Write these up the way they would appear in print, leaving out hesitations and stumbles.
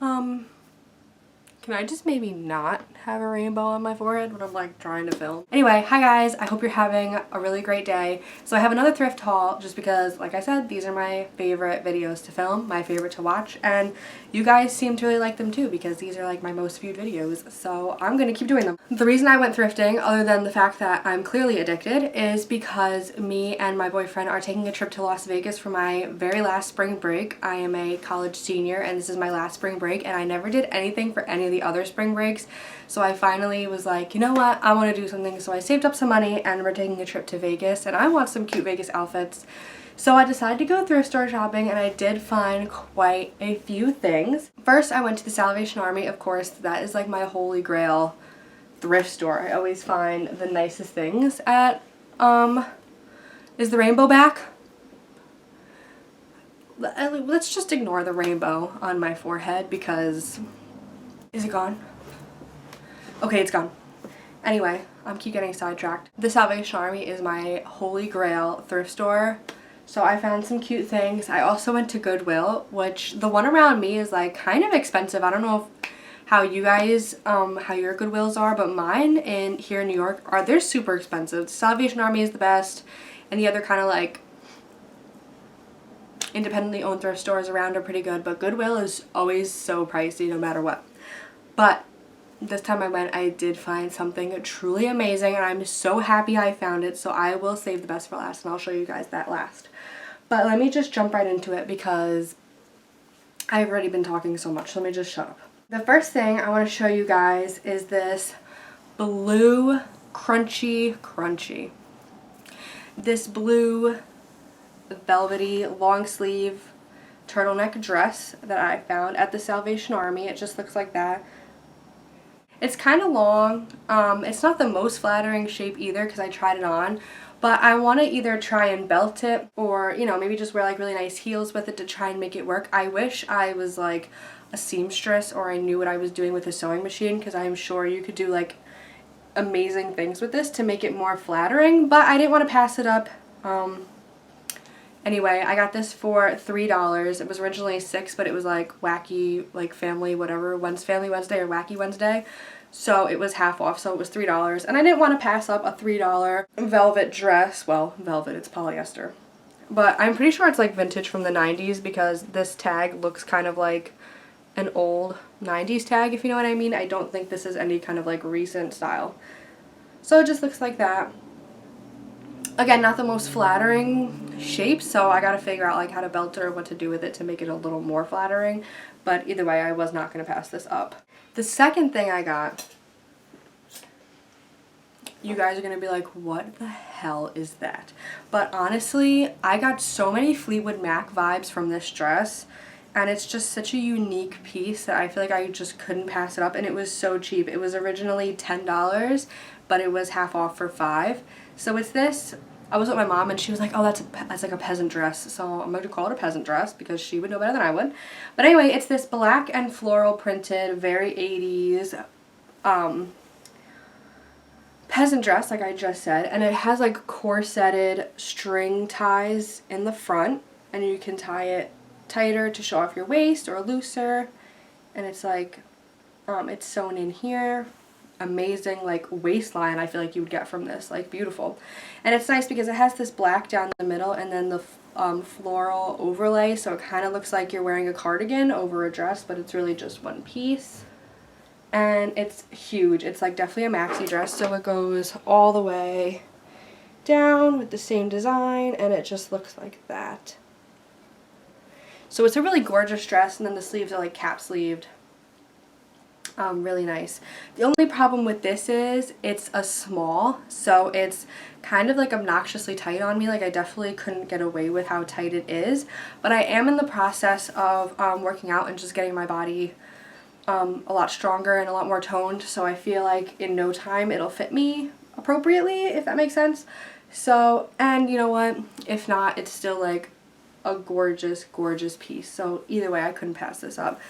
Can I just maybe not have a rainbow on my forehead when I'm like trying to film? Anyway, hi guys, I hope you're having a really great day. So I have another thrift haul just because, like I said, these are my favorite videos to film, my favorite to watch, and you guys seem to really like them too because these are like my most viewed videos, so I'm gonna keep doing them. The reason I went thrifting, other than the fact that I'm clearly addicted, is because me and my boyfriend are taking a trip to Las Vegas for my very last spring break. I am a college senior and this is my last spring break, and I never did anything for any of the other spring breaks, so I finally was like, you know what, I want to do something. So I saved up some money and we're taking a trip to Vegas, and I want some cute Vegas outfits. So I decided to go thrift store shopping, and I did find quite a few things. First, I went to the Salvation Army. Of course, that is like my holy grail thrift store. I always find the nicest things at, is the rainbow back? Let's just ignore the rainbow on my forehead because, is it gone? Okay, it's gone. Anyway, I'm keep getting sidetracked. The Salvation Army is my holy grail thrift store. So I found some cute things. I also went to Goodwill, which the one around me is like kind of expensive. I don't know how you guys, how your Goodwills are, but mine here in New York they're super expensive. The Salvation Army is the best, and the other kind of like independently owned thrift stores around are pretty good, but Goodwill is always so pricey no matter what. But this time I went, I did find something truly amazing, and I'm so happy I found it, so I will save the best for last, and I'll show you guys that last. But let me just jump right into it because I've already been talking so much, so let me just shut up. The first thing I want to show you guys is this blue crunchy. This blue velvety long sleeve turtleneck dress that I found at the Salvation Army. It just looks like that. It's kind of long. It's not the most flattering shape either because I tried it on, but I want to either try and belt it or, you know, maybe just wear like really nice heels with it to try and make it work. I wish I was like a seamstress or I knew what I was doing with a sewing machine, because I'm sure you could do like amazing things with this to make it more flattering, but I didn't want to pass it up. Anyway, I got this for $3. It was originally $6, but it was like wacky, like family, whatever, Family Wednesday or Wacky Wednesday. So it was half off, so it was $3. And I didn't want to pass up a $3 velvet dress. Well, velvet, it's polyester. But I'm pretty sure it's like vintage from the 90s because this tag looks kind of like an old 90s tag, if you know what I mean. I don't think this is any kind of like recent style. So it just looks like that. Again, not the most flattering shape, so I gotta figure out like how to belt it or what to do with it to make it a little more flattering. But either way, I was not gonna pass this up. The second thing I got, you guys are gonna be like, what the hell is that? But honestly, I got so many Fleetwood Mac vibes from this dress, and it's just such a unique piece that I feel like I just couldn't pass it up, and it was so cheap. It was originally $10, but it was half off for $5. So it's this. I was with my mom and she was like, oh, that's like a peasant dress. So I'm going to call it a peasant dress because she would know better than I would. But anyway, it's this black and floral printed, very 80s peasant dress, like I just said. And it has like corseted string ties in the front. And you can tie it tighter to show off your waist or looser. And it's like, it's sewn in here. Amazing like waistline I feel like you would get from this, like beautiful. And it's nice because it has this black down the middle and then the floral overlay, so it kind of looks like you're wearing a cardigan over a dress, but it's really just one piece. And it's huge. It's like definitely a maxi dress, so it goes all the way down with the same design, and it just looks like that. So it's a really gorgeous dress, and then the sleeves are like cap sleeved. Really nice. The only problem with this is it's a small, so it's kind of like obnoxiously tight on me. Like I definitely couldn't get away with how tight it is, but I am in the process of working out and just getting my body a lot stronger and a lot more toned, so I feel like in no time it'll fit me appropriately, if that makes sense. So, and you know what, if not, it's still like a gorgeous piece. So either way, I couldn't pass this up.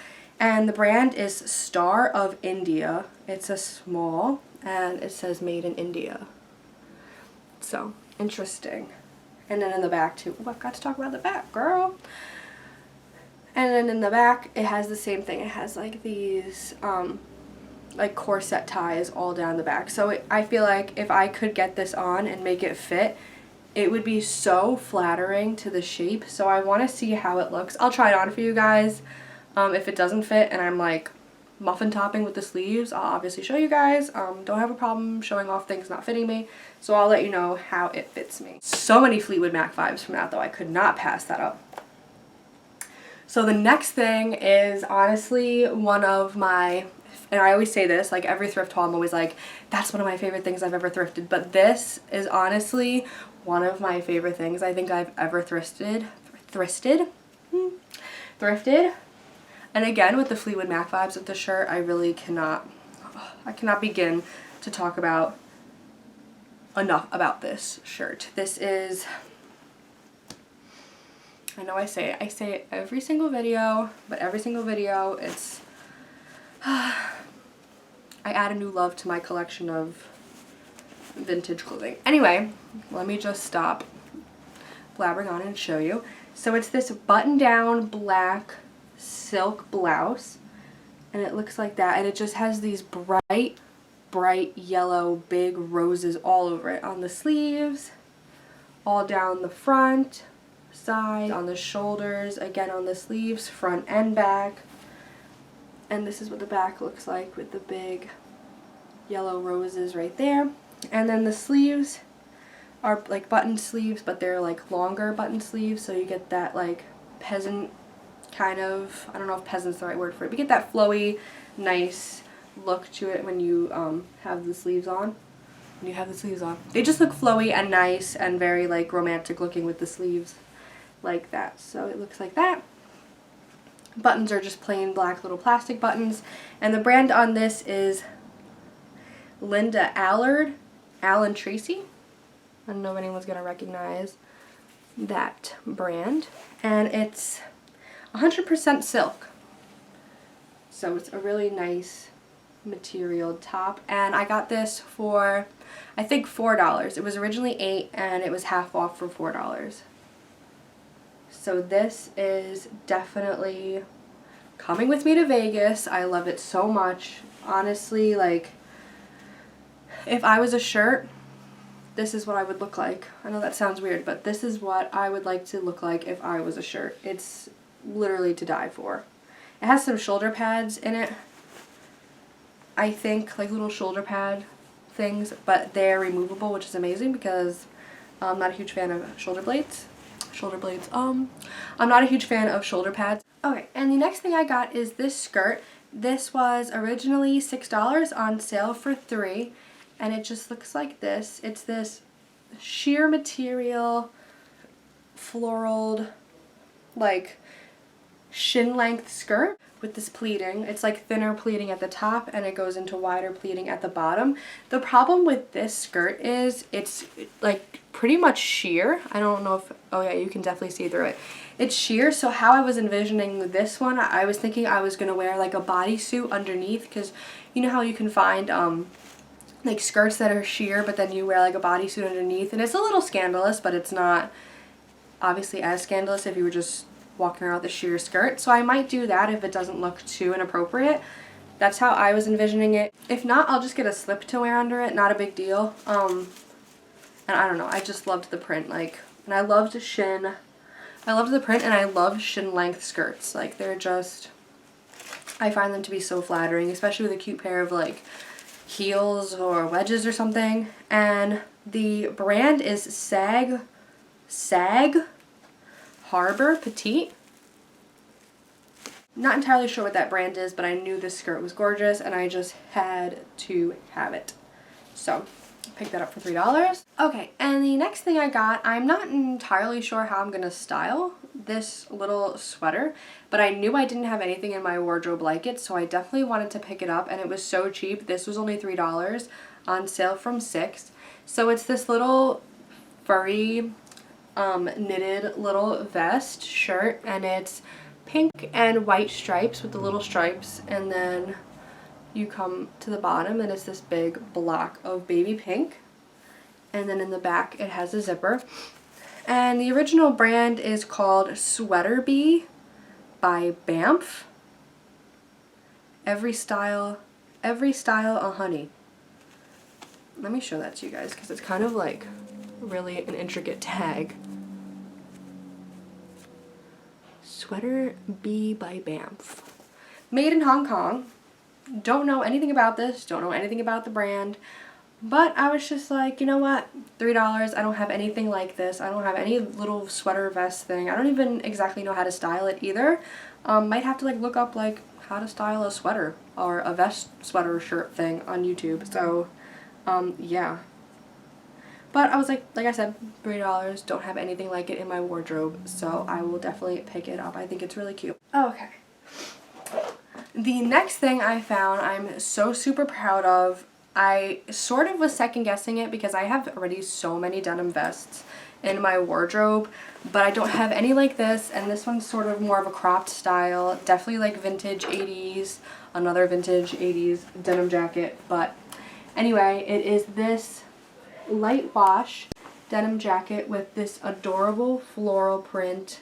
And the brand is Star of India. It's a small, and it says made in India. So, interesting. And then in the back too. Oh, I've got to talk about the back, girl. And then in the back, it has the same thing. It has like these like corset ties all down the back. So I feel like if I could get this on and make it fit, it would be so flattering to the shape. So I want to see how it looks. I'll try it on for you guys. If it doesn't fit and I'm like muffin topping with the sleeves, I'll obviously show you guys. Don't have a problem showing off things not fitting me, so I'll let you know how it fits me. So many Fleetwood Mac vibes from that though. I could not pass that up. So the next thing is honestly one of my, and I always say this, like every thrift haul I'm always like, that's one of my favorite things I've ever thrifted, but this is honestly one of my favorite things I think I've ever thrifted. And again, with the Fleetwood Mac vibes of the shirt, I really cannot begin to talk about enough about this shirt. This is, I know I say it every single video, but every single video it's, I add a new love to my collection of vintage clothing. Anyway, let me just stop blabbering on and show you. So it's this button-down black silk blouse, and it looks like that, and it just has these bright yellow big roses all over it, on the sleeves, all down the front, side, on the shoulders, again on the sleeves, front and back. And this is what the back looks like with the big yellow roses right there. And then the sleeves are like button sleeves, but they're like longer button sleeves, so you get that like peasant kind of, I don't know if peasant's the right word for it, but you get that flowy, nice look to it when you have the sleeves on. They just look flowy and nice and very like romantic looking with the sleeves like that. So it looks like that. Buttons are just plain black little plastic buttons, and the brand on this is Linda Allard, Allen Tracy. I don't know if anyone's gonna recognize that brand, and it's 100% silk, so it's a really nice material top, and I got this for I think $4. It was originally $8 and it was half off for $4. So this is definitely coming with me to Vegas. I love it so much. Honestly, like if I was a shirt, this is what I would look like. I know that sounds weird, but this is what I would like to look like if I was a shirt. It's literally to die for. It has some shoulder pads in it, I think, like little shoulder pad things, but they're removable, which is amazing because I'm not a huge fan of shoulder blades. I'm not a huge fan of shoulder pads. Okay, and the next thing I got is this skirt. This was originally $6 on sale for $3, and it just looks like this. It's this sheer material, floral, like shin length skirt with this pleating. It's like thinner pleating at the top and it goes into wider pleating at the bottom. The problem with this skirt is it's like pretty much sheer. I don't know if, oh yeah, you can definitely see through it. It's sheer, so how I was envisioning this one, I was thinking I was going to wear like a bodysuit underneath, because you know how you can find like skirts that are sheer but then you wear like a bodysuit underneath, and it's a little scandalous, but it's not obviously as scandalous if you were just walking around with a sheer skirt. So I might do that if it doesn't look too inappropriate. That's how I was envisioning it. If not, I'll just get a slip to wear under it, not a big deal. And I don't know, I just loved the print, like, and I loved the shin. I loved the print, and I love shin length skirts. Like, they're just, I find them to be so flattering, especially with a cute pair of like heels or wedges or something. And the brand is Sag Harbor Petite. Not entirely sure what that brand is, but I knew this skirt was gorgeous and I just had to have it. So picked that up for $3. Okay, and the next thing I got, I'm not entirely sure how I'm gonna style this little sweater, but I knew I didn't have anything in my wardrobe like it, so I definitely wanted to pick it up, and it was so cheap. This was only $3 on sale from $6. So it's this little furry knitted little vest shirt, and it's pink and white stripes with the little stripes, and then you come to the bottom and it's this big block of baby pink, and then in the back it has a zipper. And the original brand is called Sweater Bee, by Banff. Every style a honey. Let me show that to you guys because it's kind of like really an intricate tag. Sweater Bee by Banff. Made in Hong Kong. Don't know anything about this, don't know anything about the brand, but I was just like, you know what, $3, I don't have anything like this, I don't have any little sweater vest thing, I don't even exactly know how to style it either. Might have to like look up like how to style a sweater or a vest sweater shirt thing on YouTube, so yeah. But I was like I said, $3, don't have anything like it in my wardrobe, so I will definitely pick it up. I think it's really cute. Okay. The next thing I found I'm so super proud of. I sort of was second guessing it because I have already so many denim vests in my wardrobe, but I don't have any like this, and this one's sort of more of a cropped style, definitely like vintage 80s, another vintage 80s denim jacket. But anyway, it is this light wash denim jacket with this adorable floral print,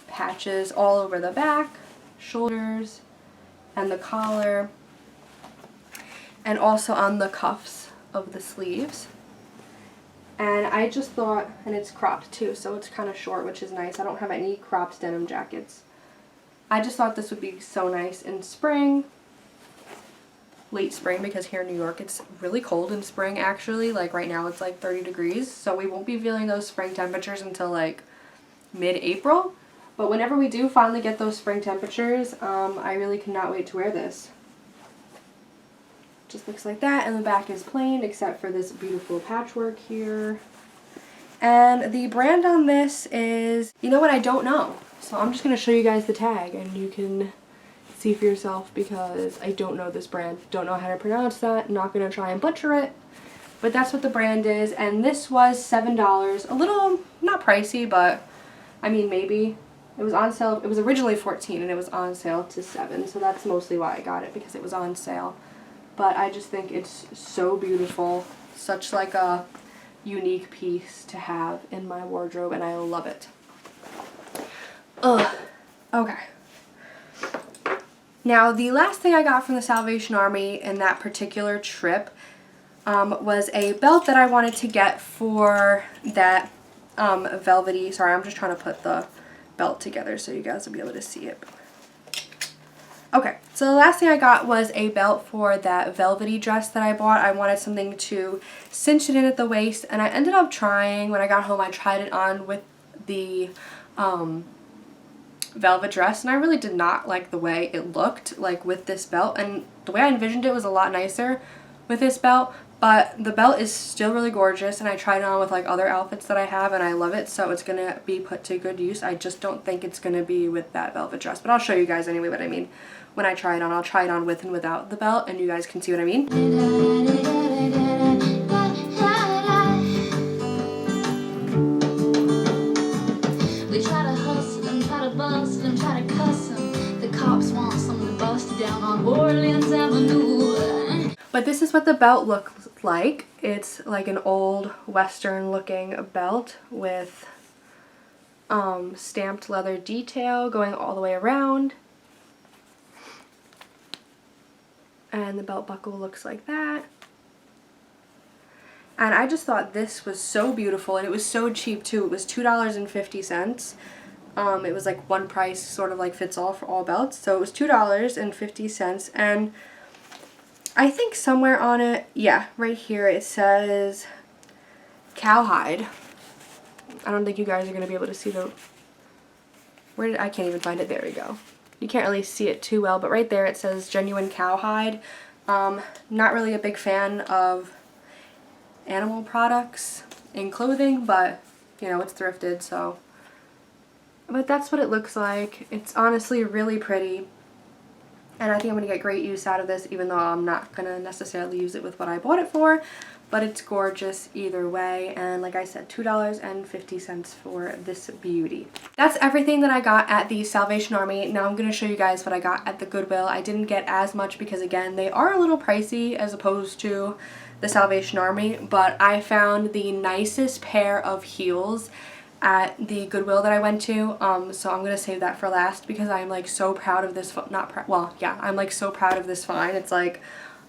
patches all over the back, shoulders, and the collar, and also on the cuffs of the sleeves. And I just thought, and it's cropped too, so it's kind of short, which is nice. I don't have any cropped denim jackets. I just thought this would be so nice in spring, late spring, because here in New York it's really cold in spring actually. Like right now it's like 30 degrees, so we won't be feeling those spring temperatures until like mid-April. But whenever we do finally get those spring temperatures, I really cannot wait to wear this. Just looks like that, and the back is plain except for this beautiful patchwork here. And the brand on this is, you know what, I don't know. So I'm just going to show you guys the tag and you can see for yourself because I don't know this brand. Don't know how to pronounce that. Not going to try and butcher it. But that's what the brand is, and this was $7. A little, not pricey, but I mean maybe. It was on sale. It was originally $14 and it was on sale to $7, so that's mostly why I got it, because it was on sale. But I just think it's so beautiful, such like a unique piece to have in my wardrobe, and I love it. Ugh. Okay. Now the last thing I got from the Salvation Army in that particular trip was a belt that I wanted to get for that velvety, sorry, I'm just trying to put the belt together so you guys will be able to see it. Okay, so the last thing I got was a belt for that velvety dress that I bought. I wanted something to cinch it in at the waist, and I ended up trying, when I got home, I tried it on with the velvet dress, and I really did not like the way it looked like with this belt, and the way I envisioned it was a lot nicer with this belt. But the belt is still really gorgeous, and I tried it on with like other outfits that I have, and I love it, so it's going to be put to good use. I just don't think it's going to be with that velvet dress, but I'll show you guys anyway what I mean when I try it on. I'll try it on with and without the belt, and you guys can see what I mean. They try to hustle and try to bustle and try to cuss them. The cops want someone to bust down on Orleans Avenue. But this is what the belt looks like. It's like an old Western looking belt with stamped leather detail going all the way around. And the belt buckle looks like that. And I just thought this was so beautiful, and it was so cheap too. It was $2.50. It was like one price, sort of like fits all for all belts. So it was $2.50, and I think somewhere on it, yeah, right here it says cowhide. I don't think you guys are going to be able to see the, I can't even find it, there we go. You can't really see it too well, but right there it says genuine cowhide. Not really a big fan of animal products in clothing, but you know, it's thrifted, so. But that's what it looks like. It's honestly really pretty. And I think I'm going to get great use out of this, even though I'm not going to necessarily use it with what I bought it for. But it's gorgeous either way. And like I said, $2.50 for this beauty. That's everything that I got at the Salvation Army. Now I'm going to show you guys what I got at the Goodwill. I didn't get as much because, again, they are a little pricey as opposed to the Salvation Army. But I found the nicest pair of heels at the Goodwill that I went to, so I'm gonna save that for last because I'm like so proud of this, I'm like so proud of this find. It's like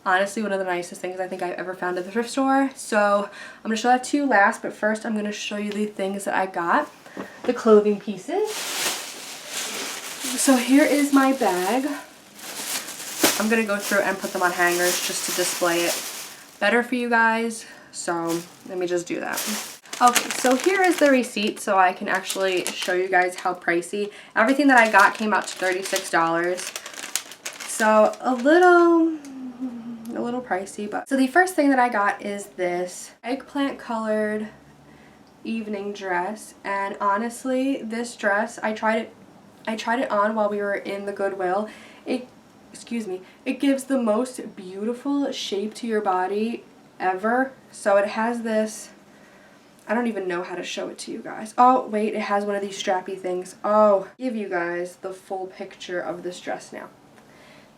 honestly one of the nicest things I think I've ever found at the thrift store. So I'm gonna show that to you last, but first I'm gonna show you the things that I got, the clothing pieces. So here is my bag. I'm gonna go through and put them on hangers just to display it better for you guys. So let me just do that. Okay, so here is the receipt so I can actually show you guys how pricey. Everything that I got came out to $36. So a little pricey, but so the first thing that I got is this eggplant colored evening dress, and honestly this dress, I tried it on while we were in the Goodwill. It gives the most beautiful shape to your body ever. So it has this, I don't even know how to show it to you guys. Oh wait, it has one of these strappy things. Oh, give you guys the full picture of this dress now.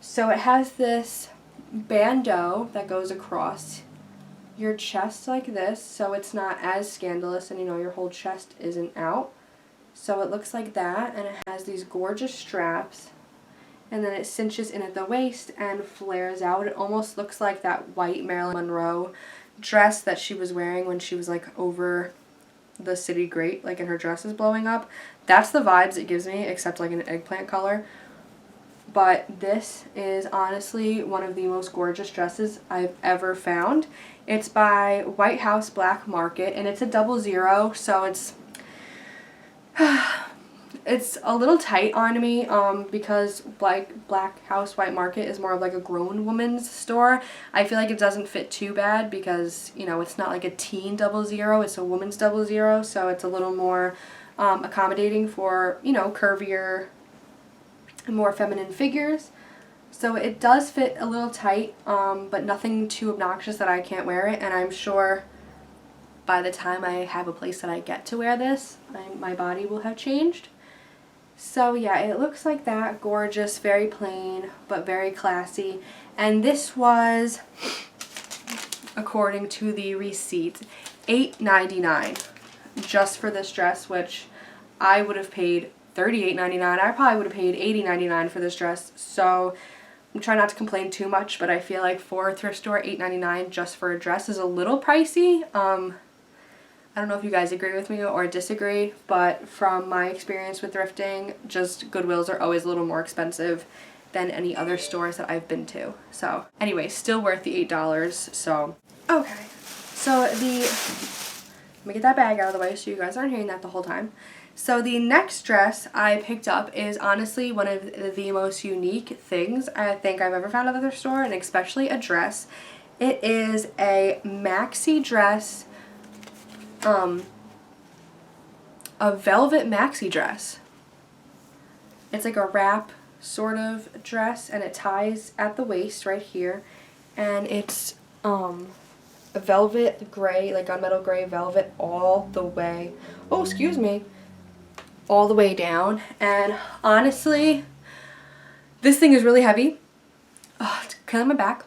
So it has this bandeau that goes across your chest like this, so it's not as scandalous and you know your whole chest isn't out. So it looks like that, and it has these gorgeous straps, and then it cinches in at the waist and flares out. It almost looks like that white Marilyn Monroe dress that she was wearing when she was like over the city grate, like and her dress is blowing up. That's the vibes it gives me, except like an eggplant color. But this is honestly one of the most gorgeous dresses I've ever found. It's by White House Black Market, and it's a 00, so it's a little tight on me because Black House White Market is more of like a grown woman's store. I feel like it doesn't fit too bad because, you know, it's not like a teen 00, it's a woman's 00, so it's a little more accommodating for, you know, curvier, more feminine figures. So it does fit a little tight, but nothing too obnoxious that I can't wear it, and I'm sure by the time I have a place that I get to wear this, my body will have changed. So yeah, it looks like that, gorgeous, very plain, but very classy. And this was, according to the receipt, $8.99 just for this dress, which I would have paid $38.99. I probably would have paid $80.99 for this dress. So I'm trying not to complain too much, but I feel like for a thrift store, $8.99 just for a dress is a little pricey. I don't know if you guys agree with me or disagree, but from my experience with thrifting, just Goodwills are always a little more expensive than any other stores that I've been to. So anyway, still worth the $8. So, okay. So let me get that bag out of the way so you guys aren't hearing that the whole time. So the next dress I picked up is honestly one of the most unique things I think I've ever found at the thrift store, and especially a dress. It is a maxi dress, a velvet maxi dress. It's like a wrap sort of dress, and it ties at the waist right here, and it's a velvet gray, like gunmetal gray velvet all the way, oh excuse me, all the way down. And honestly, this thing is really heavy. Oh, it's killing my back.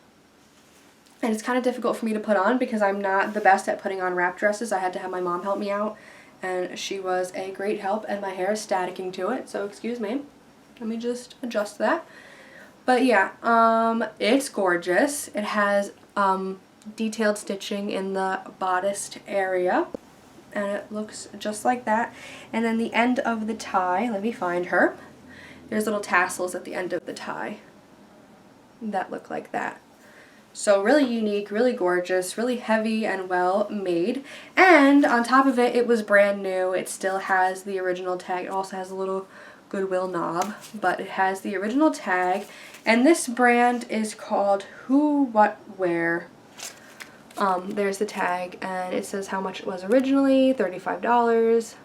And it's kind of difficult for me to put on because I'm not the best at putting on wrap dresses. I had to have my mom help me out, and she was a great help, and my hair is staticking to it, so excuse me. Let me just adjust that. But yeah, it's gorgeous. It has detailed stitching in the bodice area, and it looks just like that. And then the end of the tie, let me find her. There's little tassels at the end of the tie that look like that. So really unique, really gorgeous, really heavy and well made. And on top of it, it was brand new. It still has the original tag. It also has a little Goodwill knob, but it has the original tag. And this brand is called Who What Wear. There's the tag, and it says how much it was originally, $35.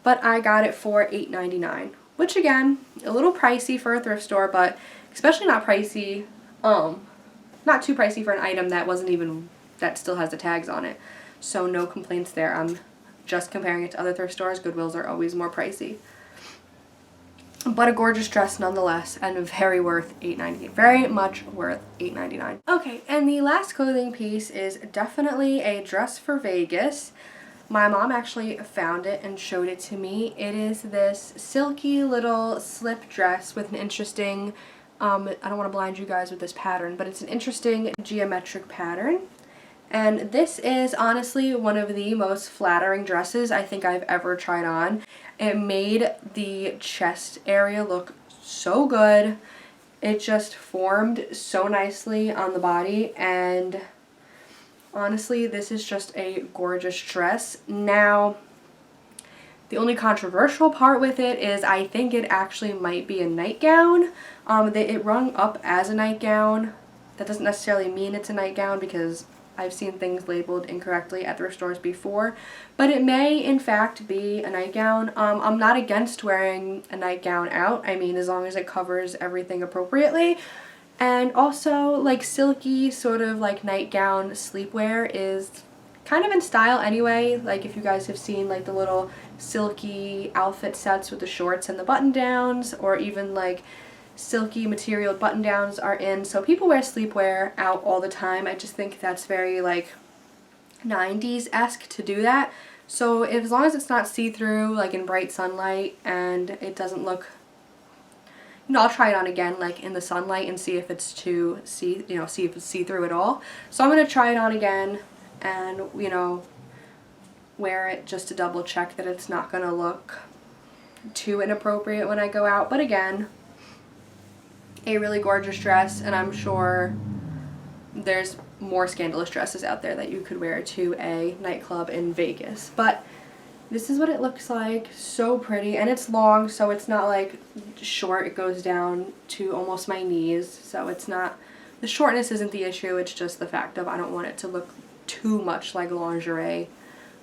But I got it for $8.99, which again, a little pricey for a thrift store, but especially not pricey, not too pricey for an item that wasn't even, that still has the tags on it. So no complaints there. I'm just comparing it to other thrift stores. Goodwills are always more pricey. But a gorgeous dress nonetheless, and very worth $8.99. Very much worth $8.99. Okay, and the last clothing piece is definitely a dress for Vegas. My mom actually found it and showed it to me. It is this silky little slip dress with an interesting, I don't want to blind you guys with this pattern, but it's an interesting geometric pattern. And this is honestly one of the most flattering dresses I think I've ever tried on. It made the chest area look so good. It just formed so nicely on the body, and honestly, this is just a gorgeous dress. Now, the only controversial part with it is I think it actually might be a nightgown. It rung up as a nightgown. That doesn't necessarily mean it's a nightgown because I've seen things labeled incorrectly at thrift stores before, but it may in fact be a nightgown. I'm not against wearing a nightgown out. I mean, as long as it covers everything appropriately. And also, like, silky sort of like nightgown sleepwear is kind of in style anyway. Like, if you guys have seen like the little silky outfit sets with the shorts and the button downs, or even like silky material button downs are in. So people wear sleepwear out all the time. I just think that's very like 90s-esque to do that. So as long as it's not see-through, like in bright sunlight, and it doesn't look, you know, I'll try it on again like in the sunlight and see if it's see if it's see-through at all. So I'm gonna try it on again and, you know, wear it just to double check that it's not gonna look too inappropriate when I go out. But again, a really gorgeous dress, and I'm sure there's more scandalous dresses out there that you could wear to a nightclub in Vegas. But this is what it looks like. So pretty, and it's long, so it's not like short. It goes down to almost my knees, so it's not, the shortness isn't the issue. It's just the fact of I don't want it to look too much like lingerie,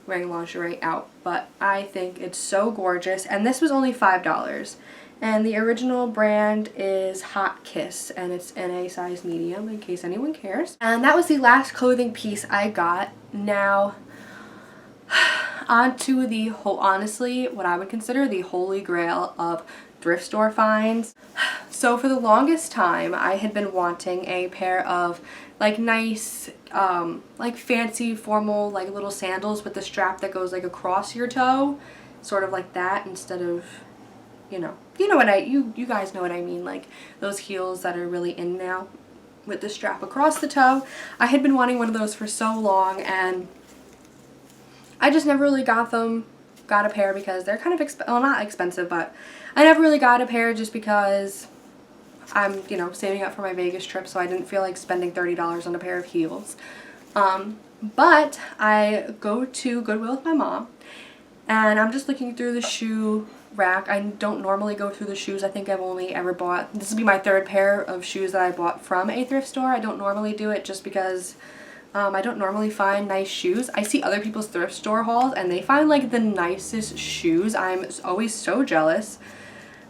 wearing lingerie out. But I think it's so gorgeous, and this was only $5. And the original brand is Hot Kiss, and it's in a size medium in case anyone cares. And that was the last clothing piece I got. Now, on to the whole, honestly, what I would consider the holy grail of thrift store finds. So for the longest time, I had been wanting a pair of like nice, like fancy formal like little sandals with the strap that goes like across your toe, sort of like that, instead of, you know what you guys know what I mean, like those heels that are really in now with the strap across the toe. I had been wanting one of those for so long, and I just never really got a pair because they're kind of well, not expensive, but I never really got a pair just because I'm, you know, saving up for my Vegas trip, so I didn't feel like spending $30 on a pair of heels. But I go to Goodwill with my mom, and I'm just looking through the shoe rack. I don't normally go through the shoes. I think I've only ever bought, this will be my third pair of shoes that I bought from a thrift store. I don't normally do it just because I don't normally find nice shoes. I see other people's thrift store hauls and they find like the nicest shoes. I'm always so jealous.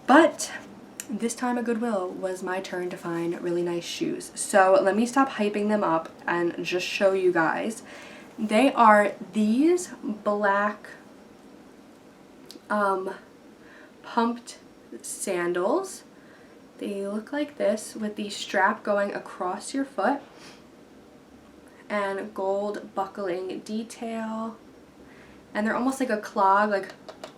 But this time at Goodwill was my turn to find really nice shoes. So let me stop hyping them up and just show you guys. They are these black pumped sandals. They look like this with the strap going across your foot and gold buckling detail, and they're almost like a clog, like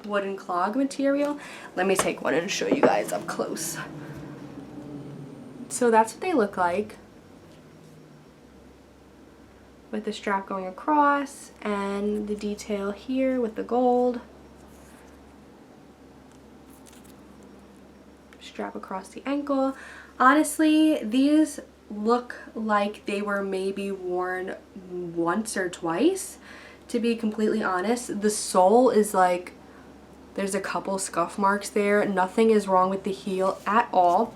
wooden clog material. Let me take one and show you guys up close. So that's what they look like, with the strap going across and the detail here with the gold. Strap across the ankle. Honestly, these look like they were maybe worn once or twice, to be completely honest. The sole is like, there's a couple scuff marks there. Nothing is wrong with the heel at all.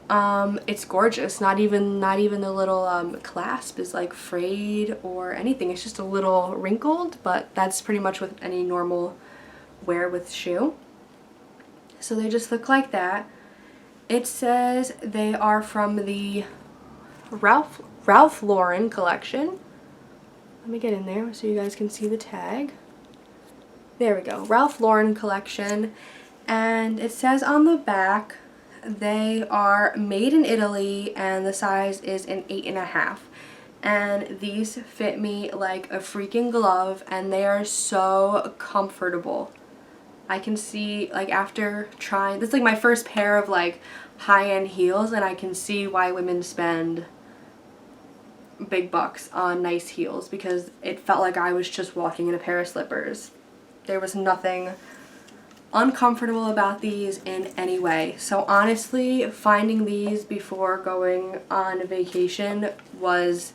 It's gorgeous. Not even the little clasp is like frayed or anything. It's just a little wrinkled, but that's pretty much with any normal wear with shoe. So they just look like that. It says they are from the Ralph Lauren collection. Let me get in there so you guys can see the tag. There we go, Ralph Lauren collection. And it says on the back they are made in Italy and the size is an 8.5. and these fit me like a freaking glove, and they are so comfortable. I can see, like, after trying, this is like my first pair of like high-end heels, and I can see why women spend big bucks on nice heels, because it felt like I was just walking in a pair of slippers. There was nothing uncomfortable about these in any way. So honestly, finding these before going on vacation was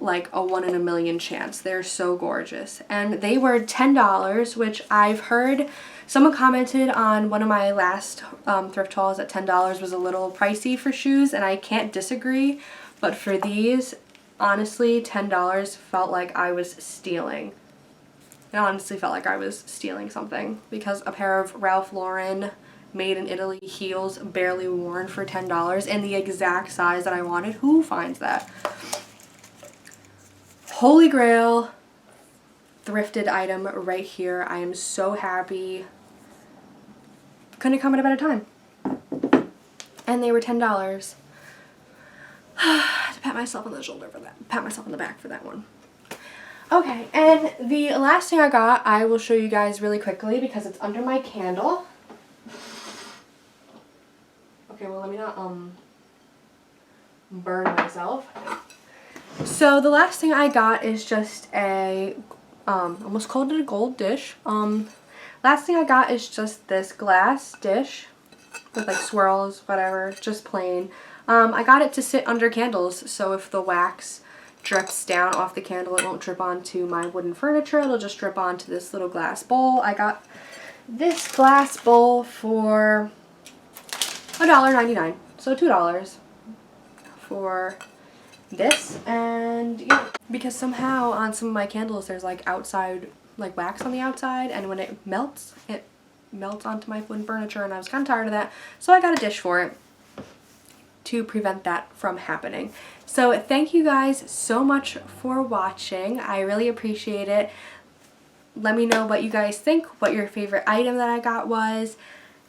like a 1 in a million chance. They're so gorgeous. And they were $10, which I've heard someone commented on one of my last thrift hauls that $10 was a little pricey for shoes, and I can't disagree. But for these, honestly, $10 felt like I was stealing. It honestly felt like I was stealing something, because a pair of Ralph Lauren made in Italy heels, barely worn, for $10 in the exact size that I wanted. Who finds that? Holy grail thrifted item right here. I am so happy. Couldn't come at a better time. And they were $10. I had to pat myself on the shoulder for that. Pat myself on the back for that one. Okay, and the last thing I got, I will show you guys really quickly because it's under my candle. Okay, well, let me not burn myself. So the last thing I got is just a almost called it a gold dish. Last thing I got is just this glass dish with like swirls, whatever, just plain. I got it to sit under candles, so if the wax drips down off the candle, it won't drip onto my wooden furniture. It'll just drip onto this little glass bowl. I got this glass bowl for $1.99, so $2 for this. And yeah, because somehow on some of my candles there's like outside, like wax on the outside, and when it melts onto my wooden furniture, and I was kind of tired of that, so I got a dish for it to prevent that from happening. So thank you guys so much for watching. I really appreciate it. Let me know what you guys think, what your favorite item that I got was,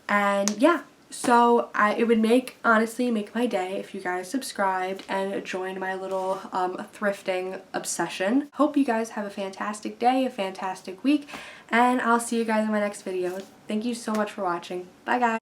and yeah. So it would honestly make my day if you guys subscribed and joined my little thrifting obsession. Hope you guys have a fantastic day, a fantastic week, and I'll see you guys in my next video. Thank you so much for watching. Bye guys.